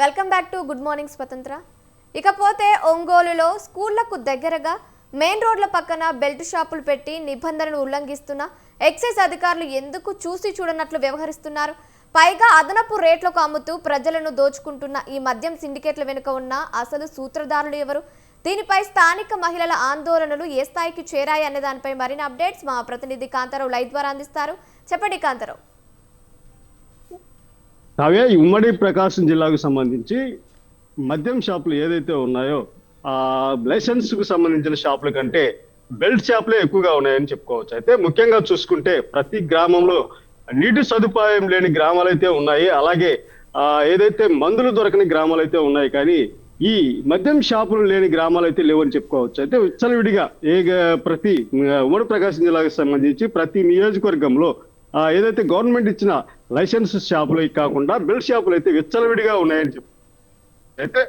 Welcome back to good morning స్వతంత్ర. ఇకపోతే ఒంగోలులో స్కూళ్లకు దగ్గరగా మెయిన్ రోడ్ల పక్కన బెల్ట్ షాపులు పెట్టి నిబంధనలు ఉల్లంఘిస్తున్న ఎక్సైజ్ అధికారులు ఎందుకు చూసి చూడనట్లు వ్యవహరిస్తున్నారు? పైగా అదనపు రేట్లకు అమ్ముతూ ప్రజలను దోచుకుంటున్న ఈ మద్యం సిండికేట్ల వెనుక ఉన్న అసలు సూత్రధారులు ఎవరు? దీనిపై స్థానిక మహిళల ఆందోళనలు ఏ స్థాయికి చేరాయి అనే దానిపై మరిన్ని అప్డేట్స్ మా ప్రతినిధి కాంతారావు లైవ్ ద్వారా అందిస్తారు. చెప్పండి కాంతారావు. కావ్య, ఈ ఉమ్మడి ప్రకాశం జిల్లాకు సంబంధించి మద్యం షాపులు ఏదైతే ఉన్నాయో ఆ లైసెన్స్ కు సంబంధించిన షాపుల కంటే బెల్ట్ షాపులే ఎక్కువగా ఉన్నాయని చెప్పుకోవచ్చు. అయితే ముఖ్యంగా చూసుకుంటే ప్రతి గ్రామంలో నీటి సదుపాయం లేని గ్రామాలు అయితే ఉన్నాయి, అలాగే ఏదైతే మందులు దొరకని గ్రామాలు అయితే ఉన్నాయి, కానీ ఈ మద్యం షాపులు లేని గ్రామాలు అయితే లేవని చెప్పుకోవచ్చు. అయితే విచ్చలవిడిగా ప్రతి ఉమ్మడి ప్రకాశం జిల్లాకు సంబంధించి ప్రతి నియోజకవర్గంలో ఏదైతే గవర్నమెంట్ ఇచ్చిన లైసెన్స్ షాపులు కాకుండా బెల్ట్ షాపులు అయితే విచ్చలవిడిగా ఉన్నాయని చెప్పి అయితే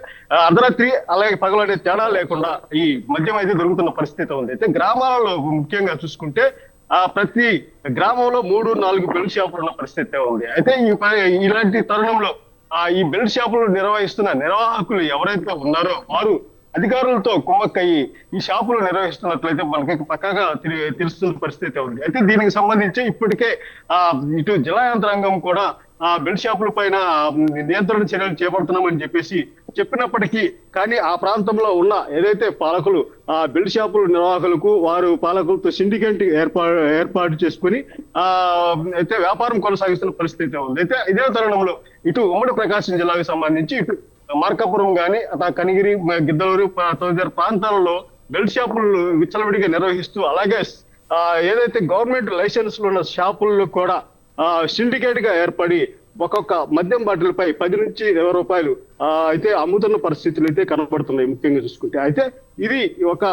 అర్ధరాత్రి అలాగే పగలు అనే తేడా లేకుండా ఈ మద్యం అయితే దొరుకుతున్న పరిస్థితి ఉంది. అయితే గ్రామాలలో ముఖ్యంగా చూసుకుంటే ప్రతి గ్రామంలో 3-4 బెల్ట్ షాపులు ఉన్న పరిస్థితి ఉంది. అయితే ఇలాంటి తరుణంలో ఈ బెల్ట్ షాపులు నిర్వహిస్తున్న నిర్వాహకులు ఎవరైతే ఉన్నారో వారు అధికారులతో కుమ్మక్కయ్యి ఈ షాపులు నిర్వహిస్తున్నట్లయితే మనకి పక్కాగా తెలుస్తున్న పరిస్థితి ఉంది. అయితే దీనికి సంబంధించి ఇప్పటికే ఇటు జిల్లా యంత్రాంగం కూడా బెల్ట్ షాపుల పైన నియంత్రణ చర్యలు చేపడుతున్నామని చెప్పేసి చెప్పినప్పటికీ కానీ ఆ ప్రాంతంలో ఉన్న ఏదైతే పాలకులు బెల్ట్ షాపుల నిర్వాహకులకు వారు పాలకులతో సిండికేట్ ఏర్పాటు చేసుకుని అయితే వ్యాపారం కొనసాగిస్తున్న పరిస్థితి ఉంది. అయితే ఇదే తరుణంలో ఇటు ఉమ్మడి ప్రకాశం జిల్లాకు సంబంధించి ఇటు మార్కాపురం గాని కనిగిరి, గిద్దలూరు తదితర ప్రాంతాలలో బెల్ట్ షాపులు విచ్చలవిడిగా నిర్వహిస్తూ అలాగే ఏదైతే గవర్నమెంట్ లైసెన్స్లు ఉన్న షాపుల్లో కూడా సిండికేట్ గా ఏర్పడి ఒక్కొక్క మద్యం బాటిల్ పై 10 నుంచి 20 రూపాయలు అయితే అమ్ముతున్న పరిస్థితులు అయితే కనబడుతున్నాయి ముఖ్యంగా చూసుకుంటే. అయితే ఇది ఒక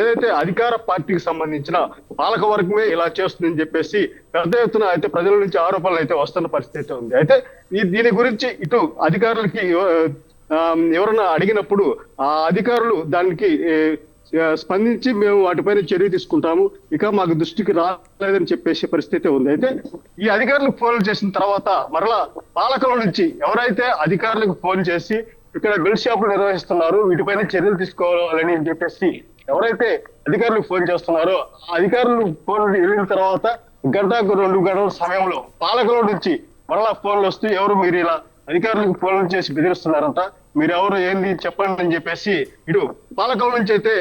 ఏదైతే అధికార పార్టీకి సంబంధించిన పాలక వర్గమే ఇలా చేస్తుందని చెప్పేసి పెద్ద ఎత్తున అయితే ప్రజల నుంచి ఆరోపణలు అయితే వస్తున్న పరిస్థితి ఉంది. అయితే దీని గురించి ఇటు అధికారులకి ఎవరన్నా అడిగినప్పుడు ఆ అధికారులు దానికి స్పందించి మేము వాటిపైన చర్య తీసుకుంటాము, ఇక మాకు దృష్టికి రాలేదని చెప్పేసే పరిస్థితి ఉంది. అయితే ఈ అధికారులకు ఫోన్లు చేసిన తర్వాత మరలా పాలకుల నుంచి ఎవరైతే అధికారులకు ఫోన్ చేసి ఇక్కడ బెల్ట్ షాపులు నిర్వహిస్తున్నారు వీటిపైన చర్యలు తీసుకోవాలని చెప్పేసి ఎవరైతే అధికారులకు ఫోన్ చేస్తున్నారో ఆ అధికారులు ఫోన్ వెళ్ళిన తర్వాత 1-2 గంటల సమయంలో పాలకుల నుంచి మరలా ఫోన్లు వస్తూ ఎవరు మీరు ఇలా అధికారులకు ఫోన్లు చేసి బెదిరిస్తున్నారంట, మీరు ఎవరు ఏంది చెప్పండి అని చెప్పేసి ఇటు పాలకుల నుంచి అయితే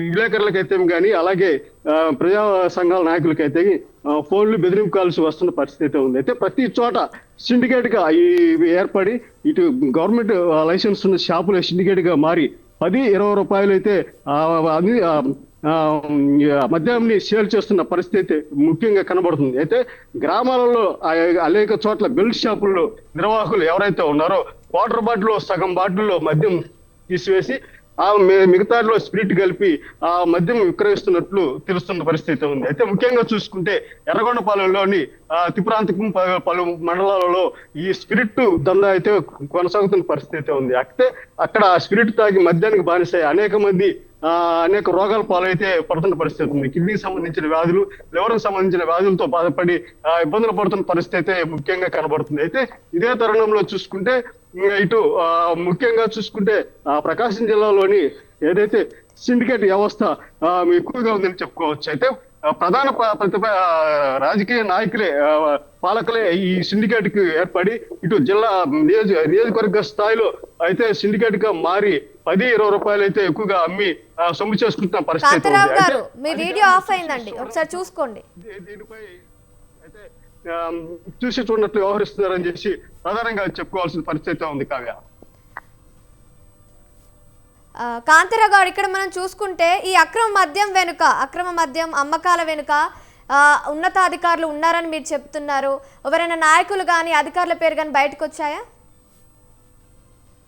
విలేకరులకైతే కానీ అలాగే ప్రజా సంఘాల నాయకులకైతే ఫోన్లు బెదిరింపు కాల్సి వస్తున్న పరిస్థితి ఉంది. అయితే ప్రతి చోట సిండికేట్ గా ఏర్పడి ఇటు గవర్నమెంట్ లైసెన్స్ ఉన్న షాపులు సిండికేట్ గా మారి 10-20 రూపాయలు అయితే మద్యాన్ని సేల్ చేస్తున్న పరిస్థితి ముఖ్యంగా కనబడుతుంది. అయితే గ్రామాలలో అనేక చోట్ల బెల్ట్ షాపుల్లో నిర్వాహకులు ఎవరైతే ఉన్నారో వాటర్ బాటిల్లో సగం బాటిల్లో మద్యం తీసివేసి మిగతాలో స్పిరిట్ కలిపి ఆ మద్యం విక్రయిస్తున్నట్లు తెలుస్తున్న పరిస్థితి ఉంది. అయితే ముఖ్యంగా చూసుకుంటే ఎర్రగొండపాలెంలోని తిప్రాంతకం పలు మండలాలలో ఈ స్పిరిట్ దందా అయితే కొనసాగుతున్న పరిస్థితి ఉంది. అయితే అక్కడ స్పిరిట్ తాగి మద్యానికి బానిసై అనేక మంది అనేక రోగాల పాలైతే పడుతున్న పరిస్థితి ఉంది. కిడ్నీకి సంబంధించిన వ్యాధులు, లివర్కి సంబంధించిన వ్యాధులతో బాధపడి ఇబ్బందులు పడుతున్న పరిస్థితి అయితే కనబడుతుంది. అయితే ఇదే తరుణంలో చూసుకుంటే ఇటు ముఖ్యంగా చూసుకుంటే ప్రకాశం జిల్లాలోని ఏదైతే సిండికేట్ వ్యవస్థ ఎక్కువగా ఉందని చెప్పుకోవచ్చు. అయితే ప్రధాన రాజకీయ నాయకులే పాలకులే ఈ సిండికేట్ కి ఏర్పడి ఇటు జిల్లా నియోజకవర్గ స్థాయిలో అయితే సిండికేట్ గా మారి 10-20 రూపాయలు అయితే ఎక్కువగా అమ్మి సొమ్ము చేసుకుంటున్న పరిస్థితి దీనిపై అయితే చూసి చూడనట్లు వ్యవహరిస్తున్నారని చేసి ప్రధానంగా చెప్పుకోవాల్సిన పరిస్థితి ఉంది. కావ్య, కాంతారావు గారు, ఇక్కడ మనం చూసుకుంటే ఈ అక్రమ మద్యం అమ్మకాల వెనుక ఉన్నతాధికారులు ఉన్నారని మీరు చెప్తున్నారు. ఎవరైనా నాయకులు కానీ అధికారుల పేరు కానీ బయటకు వచ్చాయా?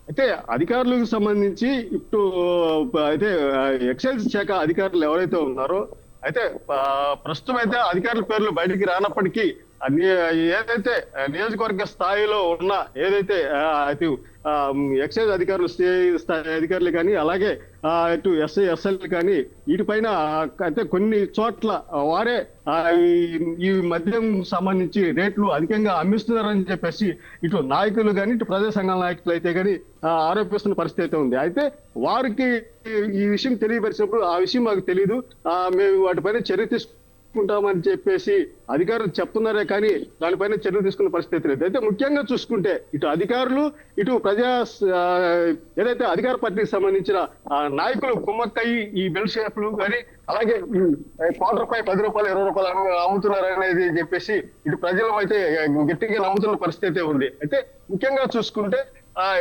అయితే అధికారులకు సంబంధించి ఇప్పుడు అయితే ఎక్సైజ్ శాఖ అధికారులు ఎవరైతే ఉన్నారో అయితే ప్రస్తుతం అయితే అధికారుల పేర్లు బయటికి రానప్పటికీ అన్ని ఏదైతే నియోజకవర్గ స్థాయిలో ఉన్న ఏదైతే అటు ఎక్సైజ్ అధికారులు స్థాయి అధికారులు కానీ అలాగే ఇటు ఎస్ఐ ఎస్ఎల్ కానీ వీటిపైన అయితే కొన్ని చోట్ల వారే ఈ మద్యం సంబంధించి రేట్లు అధికంగా అమ్మిస్తున్నారని చెప్పేసి ఇటు నాయకులు కానీ ఇటు ప్రజా సంఘాల నాయకులు అయితే కానీ ఆరోపిస్తున్న పరిస్థితి అయితే ఉంది. అయితే వారికి ఈ విషయం తెలియపరిచినప్పుడు ఆ విషయం మాకు తెలియదు, మేము వాటిపైన చర్య తీసుకుంటామని చెప్పేసి అధికారులు చెప్తున్నారే కానీ దానిపైన చర్యలు తీసుకున్న పరిస్థితి లేదు. అయితే ముఖ్యంగా చూసుకుంటే ఇటు అధికారులు ఇటు ఏదైతే అధికార పార్టీకి సంబంధించిన నాయకులు కుమ్మక్కయ్యి ఈ బెల్ట్ షాపులు కానీ అలాగే ₹1 ₹10 ₹20 అమ్ముతున్నారు అనేది చెప్పేసి ఇటు ప్రజలు అయితే గట్టిగా నమ్ముతున్న పరిస్థితి ఉంది. అయితే ముఖ్యంగా చూసుకుంటే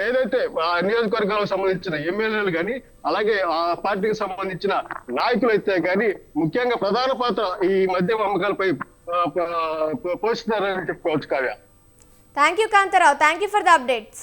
ఏదైతే నియోజకవర్గాలకు సంబంధించిన ఎమ్మెల్యేలు కానీ అలాగే ఆ పార్టీకి సంబంధించిన నాయకులు అయితే కానీ ముఖ్యంగా ప్రధాన పాత్ర ఈ మద్యం అమ్మకాలపై పోషిస్తున్నారని చెప్పుకోవచ్చు. Kavya, thank you Kantharao, thank you for the updates.